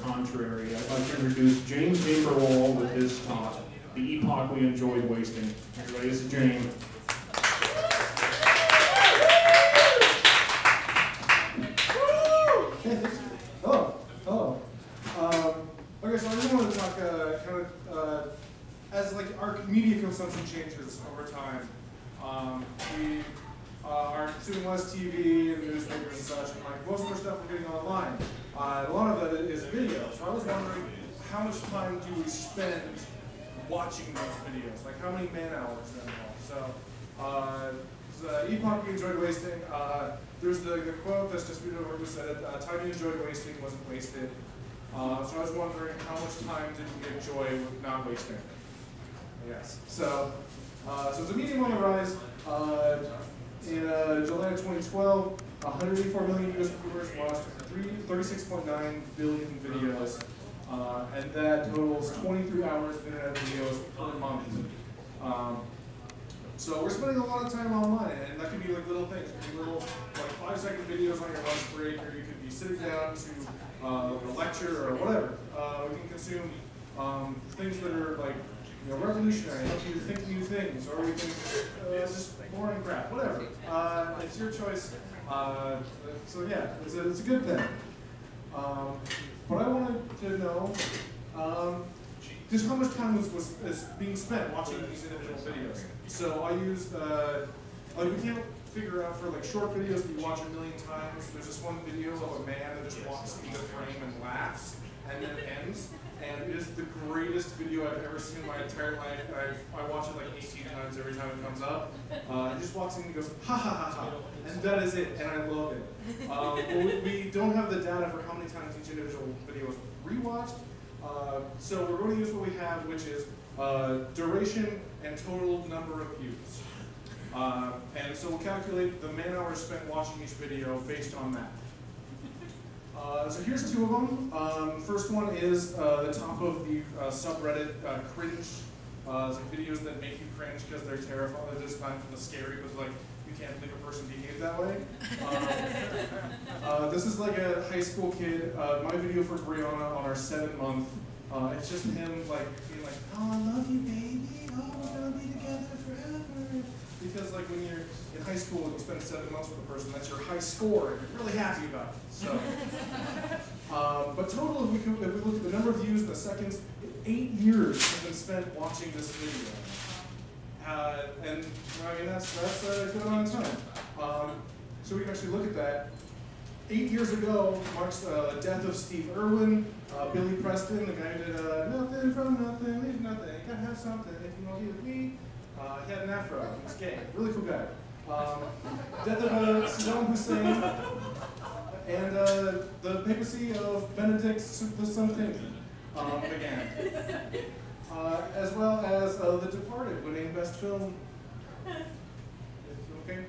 contrary, I'd like to introduce James Chamberlain with his talk, The Epoch We Enjoyed Wasting. Everybody, this is James. Okay, so I just wanted to talk as like our media consumption changes over time. We are consuming less TV and newspapers and such, and like most of our stuff we're getting online. A lot of that is video. So I was wondering, how much time do we spend watching those videos? Like how many man hours are involved? So the epoch we enjoyed wasting. There's the quote that's just been over who said it, time you enjoyed wasting wasn't wasted. So I was wondering, how much time did we enjoy with not wasting? Yes. So it's a medium on the rise. In July of 2012, 184 million US viewers watched 36.9 billion videos, and that totals 23 hours of internet videos per month. So we're spending a lot of time online, and that could be like little things. It could be little like 5-second videos on your lunch break, or you could be sitting down to a lecture or whatever. We can consume things that are like revolutionary, help you think new things, or we can just boring crap, whatever. It's your choice. So yeah, it's a good thing. But I wanted to know just how much time is being spent watching these individual videos. So I used, we can't figure out for like short videos that you watch a million times. There's this one video of a man that just walks into the frame and laughs, and then it ends. And it is the greatest video I've ever seen in my entire life. I watch it like 18 times every time it comes up. He just walks in and goes, ha ha ha ha. And that is it, and I love it. We don't have the data for how many times each individual video is rewatched. So we're going to use what we have, which is duration and total number of views. And so we'll calculate the man hours spent watching each video based on that. So here's two of them. First one is the top of the subreddit cringe. It's like videos that make you cringe because they're terrifying. They're just not scary, but like you can't believe a person behaved that way. This is like a high school kid. My video for Brianna on our 7th. It's just him like being like, "Oh, I love you, baby. Oh, we're gonna be together forever." Because like when you're in high school and you spend 7 months with a person, that's your high score, and you're really happy about it. So, but total, if we look at the number of views and the seconds, 8 years have been spent watching this video, and I mean that's a good amount of time. So we can actually look at that. 8 years ago marks the death of Steve Irwin, Billy Preston, the guy who did nothing from nothing, leave nothing, you gotta have something if you want to be with me. He had an afro, he was gay, really cool guy. Death of Saddam Hussein, and the papacy of Benedict XVI began. As well as The Departed, winning Best Film. Okay?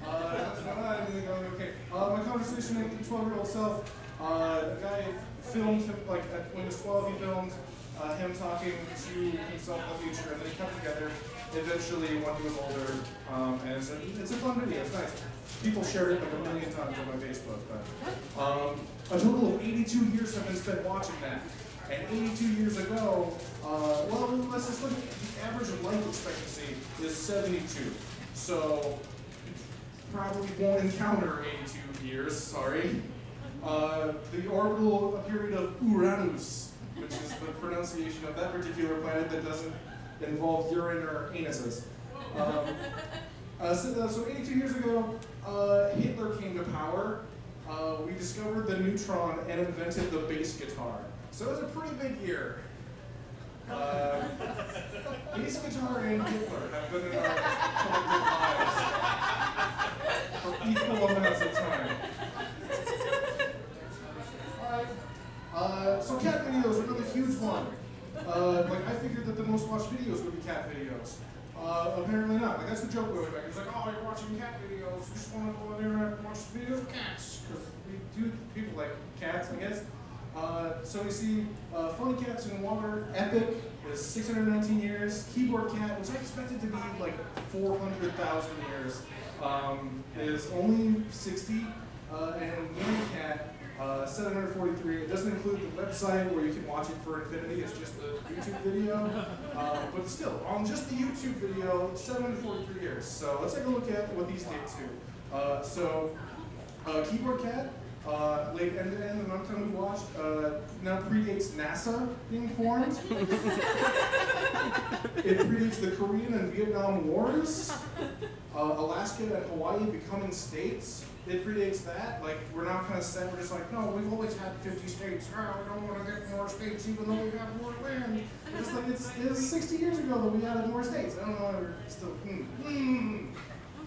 Okay. My conversation with the 12-year-old self, a guy filmed him, like when he was 12, he filmed him talking to himself in the future, and then he cut together eventually when he was older, and it's a fun video, it's nice. People shared it like 1 million times on my Facebook, but a total of 82 years have been spent watching that. And 82 years ago, well, let's just look at the average life expectancy is 72. So, probably won't encounter 82 years, sorry. The orbital period of Uranus, which is the pronunciation of that particular planet that doesn't involve urine or anuses. So 82 years ago, Hitler came to power. We discovered the neutron and invented the bass guitar. So it was a pretty big year. Bass guitar and Hitler have been in our collective lives for equal amounts of time. So cat videos are another huge one. Like I figured that the most watched videos would be cat videos. Apparently not. Like that's the joke going back. It's like, oh, you're watching cat videos. You just want to go on the internet and watch videos of cats. Because people like cats, I guess. So we see Funny Cats in Water, Epic is 619 years. Keyboard Cat, which I expected to be like 400,000 years, is only 60. And Mini Cat 743. It doesn't include the website where you can watch it for infinity. It's just the YouTube video. But still, on just the YouTube video, 743 years. So let's take a look at what these date to. Keyboard Cat, late end to end, the amount of time we watched, now predates NASA being formed. It predates the Korean and Vietnam Wars. Alaska and Hawaii becoming states. It predates that. Like, we're not kind of set, we're just like, no, we've always had 50 states. Oh, we don't want to get more states even though we have more land. It's like, it's 60 years ago that we added more states. I don't know why we're still, and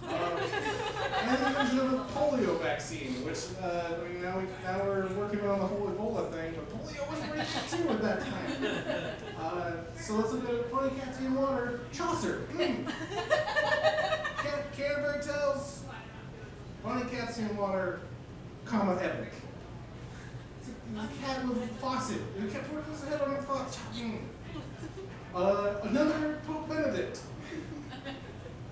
then there's another polio vaccine, which, I mean, now we're working on the whole Ebola thing, but polio was racist too at that time. So let's look at Funny Cats in Water. Chaucer. Canterbury Tales. Funny Cats in Water, comma, epic. It's a cat with a faucet. The cat puts his head on a faucet. Another Pope Benedict.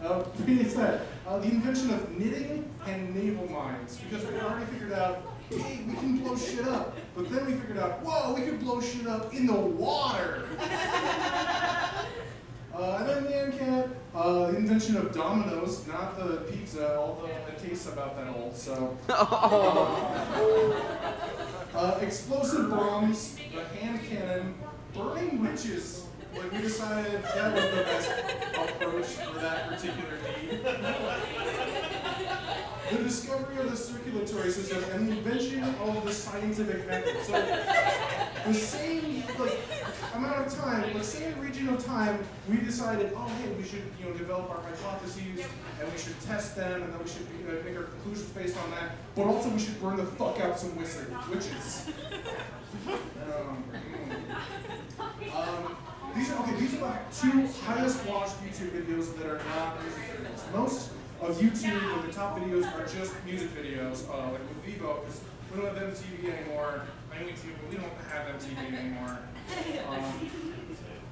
Predates that. The invention of knitting and naval mines. Because we already figured out, hey, we can blow shit up. But then we figured out, whoa, we can blow shit up in the water. And then the end cat, the invention of Domino's, not the pizza, although it tastes about that old, so. Explosive bombs, the hand cannon, burning witches. Like, we decided that was the best approach for that particular need. The discovery of the circulatory system and the invention of the scientific method. So, the same amount of time, the same region of time, we decided, oh hey, we should develop our hypotheses and we should test them and then we should make our conclusions based on that. But also we should burn the fuck out some witches. These are the two highest watched YouTube videos that are not music videos. Most of YouTube and the top videos are just music videos, like with Vivo, because we don't have MTV anymore. I mean, we don't have MTV anymore.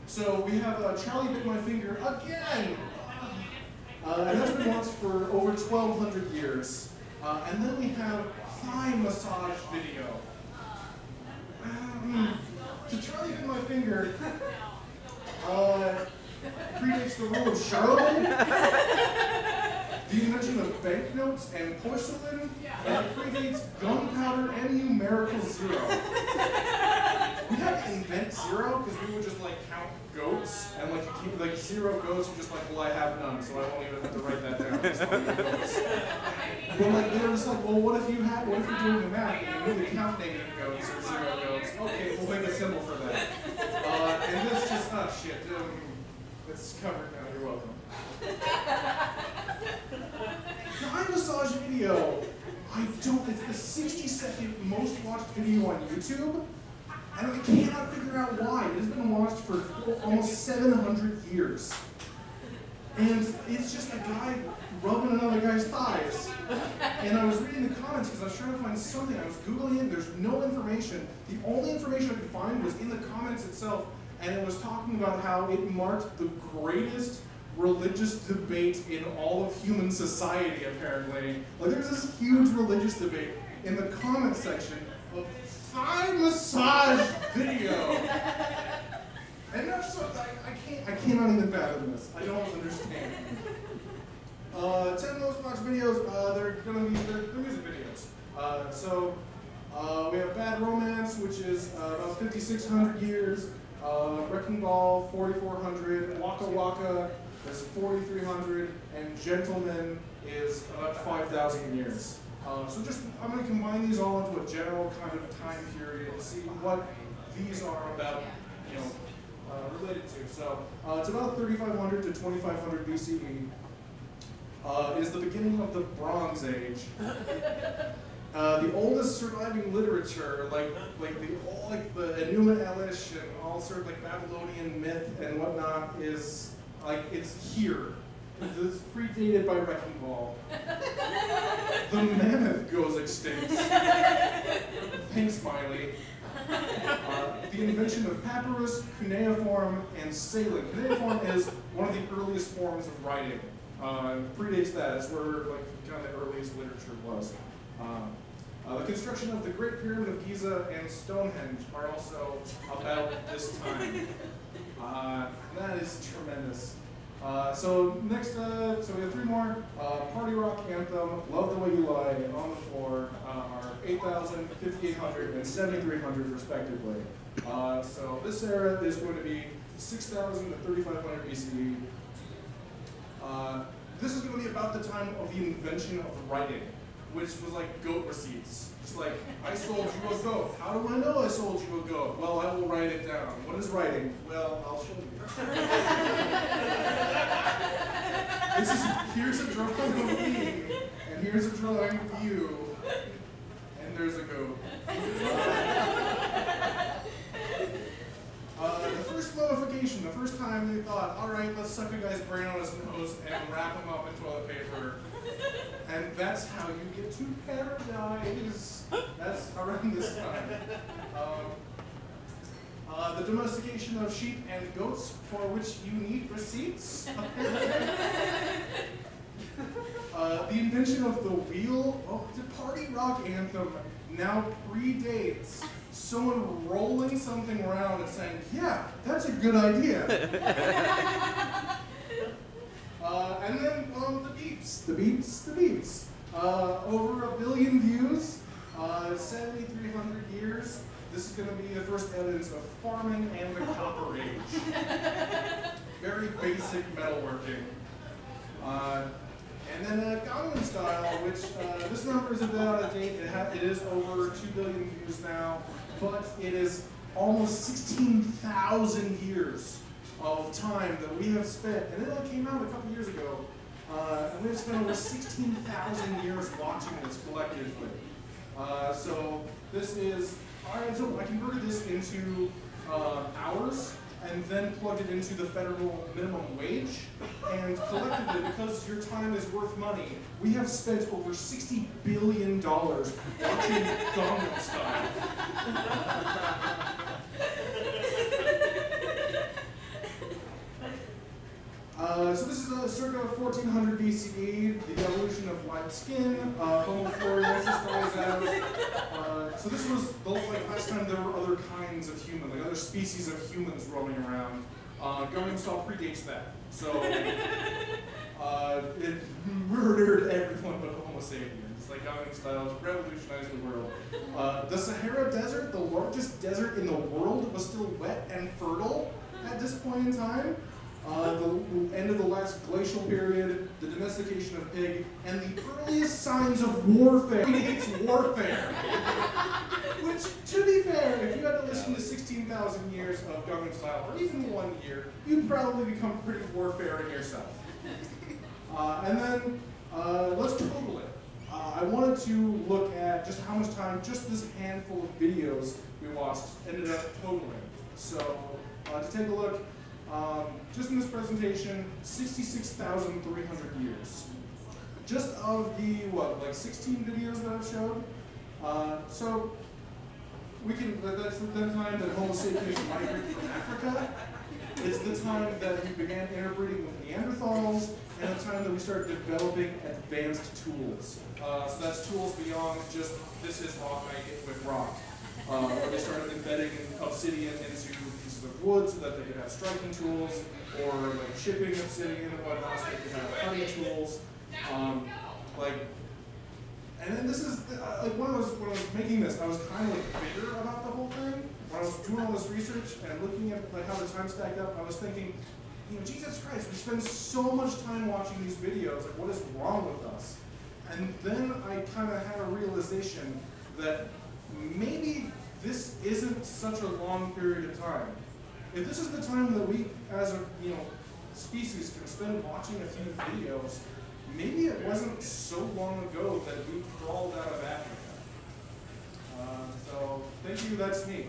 So we have Charlie Bit My Finger again! And that's been watched for over 1,200 years. And then we have Thigh Massage Video. So Charlie Bit My Finger predates the rule of Charlemagne, the invention of banknotes and porcelain, and it predates gunpowder and numerical zero. We had to invent zero because we would just count goats and keep 0 goats and just well, I have none, so I won't even have to write that down. Just goats. But they were just well, what if you're doing the math and you need to count negative goats or 0 goats? Okay, we'll make a symbol for that. And this just, oh shit, it's covered now, you're welcome. Thigh massage video. It's the 60-second most watched video on YouTube, and I cannot figure out why. It has been watched for almost 700 years. And it's just a guy rubbing another guy's thighs. And I was reading the comments because I was trying to find something. I was Googling it, there's no information. The only information I could find was in the comments itself, and it was talking about how it marked the greatest religious debate in all of human society, apparently. There's this huge religious debate in the comment section of thigh massage video. And that's so, I cannot even fathom this. I don't understand. 10 most watched videos, they're music videos. So we have Bad Romance, which is about 5,600 years. Wrecking Ball, 4,400. Waka Waka is 4,300. And Gentleman is about 5,000 years. So I'm going to combine these all into a general kind of time period to see what these are about, related to. So it's about 3,500 to 2,500 BCE. Is the beginning of the Bronze Age. The oldest surviving literature, the Enuma Elish and all sort of Babylonian myth and whatnot, is it's here. It's predated by Wrecking Ball. The mammoth goes extinct. Thanks, Smiley. The invention of papyrus, cuneiform, and sailing. Cuneiform is one of the earliest forms of writing. Predates that. It's where kind of the earliest literature was. The construction of the Great Pyramid of Giza and Stonehenge are also about this time. That is tremendous. So next, so we have three more. Party Rock Anthem, Love the Way You Lie, and On the Floor are 8,000, 5,800, and 7,300 respectively. So this era is going to be 6,000 to 3,500 BCE. This is going to be about the time of the invention of writing, which was like goat receipts. Just like, I sold you a goat. How do I know I sold you a goat? Well, I will write it down. What is writing? Well, I'll show you. Here's a drawing of me, and here's a drawing of you, and there's a goat. The first mummification, the first time they thought, all right, let's suck a guy's brain on his nose and wrap him up in toilet paper. And that's how you get to paradise. That's around this time. The domestication of sheep and goats, for which you need receipts. The invention of the wheel. Oh, the Party Rock Anthem now predates someone rolling something around and saying, yeah, that's a good idea. And then the beeps. The beeps. Over 1 billion views, 7,300 years. This is going to be the first evidence of farming and the Copper Age. Very basic metalworking. And then Gangnam Style, which this number is a bit out of date. It is over 2 billion views now, but it is almost 16,000 years of time that we have spent. And it only came out a couple years ago. And we have spent over 16,000 years watching this collectively. So this is, so I converted this into hours and then plugged it into the federal minimum wage. And collectively, because your time is worth money, we have spent over $60 billion watching Gangnam Style. So this is circa 1400 BCE, the evolution of white skin, Homo floresiensis dies out. So this was the last time there were other kinds of human, like other species of humans roaming around. Gangnam Style predates that. So it murdered everyone but Homo sapiens. Like Gangnam Style revolutionized the world. The Sahara Desert, the largest desert in the world, was still wet and fertile at this point in time. The end of the last glacial period, the domestication of pig, and the earliest signs of warfare. It's warfare. Which, to be fair, if you had to listen to 16,000 years of Gangnam Style, or even 1 year, you'd probably become pretty warfaring yourself. And then, let's total it. I wanted to look at just how much time just this handful of videos we watched ended up totaling. So, to take a look, just in this presentation, 66,300 years. Just of the, what, like 16 videos that I've showed? So, we can, that's the time that Homo sapiens migrated from Africa. It's the time that we began interbreeding with Neanderthals, and the time that we started developing advanced tools. So that's tools beyond just, this is rock, I hit with rock. Or they started embedding obsidian into pieces of wood so that they could have striking tools, or like chipping obsidian and whatnot so they could have cutting tools. And then this is, like when I was making this, I was kind of like bitter about the whole thing. When I was doing all this research and looking at like how the time stacked up, I was thinking, you know, Jesus Christ, we spend so much time watching these videos, like what is wrong with us? And then I kind of had a realization that maybe this isn't such a long period of time. If this is the time that we, as a species, can spend watching a few videos, maybe it wasn't so long ago that we crawled out of Africa. So thank you. That's me.